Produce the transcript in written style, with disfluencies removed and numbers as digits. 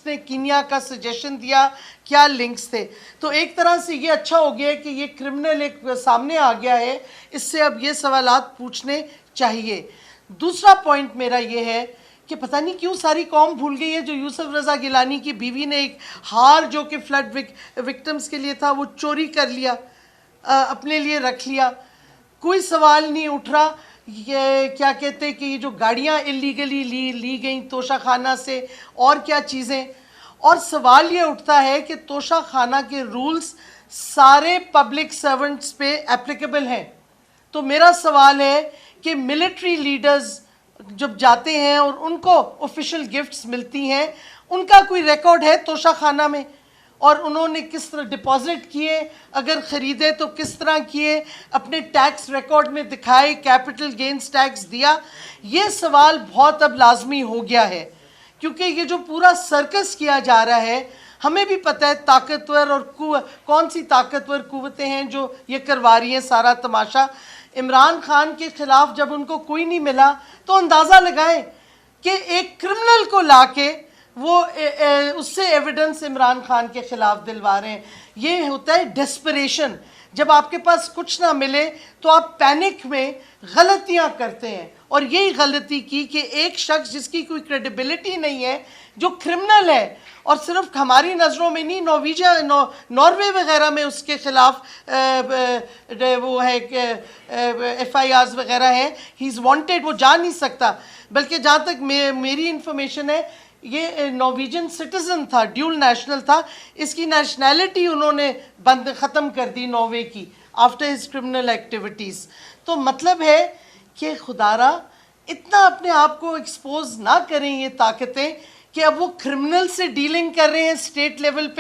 نے کینیا کا سجیشن دیا, کیا لنکس تھے. تو ایک طرح سے یہ اچھا ہو گیا کہ یہ کرمنل ایک سامنے آ گیا ہے, اس سے اب یہ سوالات پوچھنے چاہیے. دوسرا پوائنٹ میرا یہ ہے کہ پتہ نہیں کیوں ساری قوم بھول گئی ہے جو یوسف رضا گیلانی کی بیوی نے ایک ہار جو کہ فلڈ وکٹمز کے لیے تھا وہ چوری کر لیا, اپنے لیے رکھ لیا. کوئی سوال نہیں اٹھ رہا. یہ کیا کہتے ہیں کہ یہ جو گاڑیاں اللیگلی لی گئیں توشہ خانہ سے, اور کیا چیزیں. اور سوال یہ اٹھتا ہے کہ توشہ خانہ کے رولز سارے پبلک سرونٹس پہ اپلیکیبل ہیں. تو میرا سوال ہے کہ ملٹری لیڈرز جب جاتے ہیں اور ان کو آفیشیل گفٹس ملتی ہیں, ان کا کوئی ریکارڈ ہے توشہ خانہ میں؟ اور انہوں نے کس طرح ڈپازٹ کیے, اگر خریدے تو کس طرح کیے, اپنے ٹیکس ریکارڈ میں دکھائے, کیپٹل گینز ٹیکس دیا؟ یہ سوال بہت اب لازمی ہو گیا ہے, کیونکہ یہ جو پورا سرکس کیا جا رہا ہے, ہمیں بھی پتہ ہے طاقتور اور کون سی طاقتور قوتیں ہیں جو یہ کروا رہی ہیں سارا تماشا. عمران خان کے خلاف جب ان کو کوئی نہیں ملا تو اندازہ لگائیں کہ ایک کرمنل کو لا کے وہ اس سے ایویڈنس عمران خان کے خلاف دلوا رہے ہیں. یہ ہوتا ہے ڈیسپریشن. جب آپ کے پاس کچھ نہ ملے تو آپ پینک میں غلطیاں کرتے ہیں, اور یہی غلطی کی کہ ایک شخص جس کی کوئی کریڈیبلٹی نہیں ہے, جو کرمنل ہے, اور صرف ہماری نظروں میں نہیں, ناروے وغیرہ میں اس کے خلاف وہ ہے کہ ایف آئی آرز وغیرہ ہیں, ہی از وانٹیڈ, وہ جا نہیں سکتا. بلکہ جہاں تک میری انفارمیشن ہے یہ نارویجن سٹیزن تھا, ڈیول نیشنل تھا, اس کی نیشنلٹی انہوں نے ختم کر دی ناروے کی آفٹر ہز کرمنل ایکٹیویٹیز. تو مطلب ہے کہ خدا را اتنا اپنے آپ کو ایکسپوز نہ کریں یہ طاقتیں کہ اب وہ کرمنل سے ڈیلنگ کر رہے ہیں اسٹیٹ لیول پہ.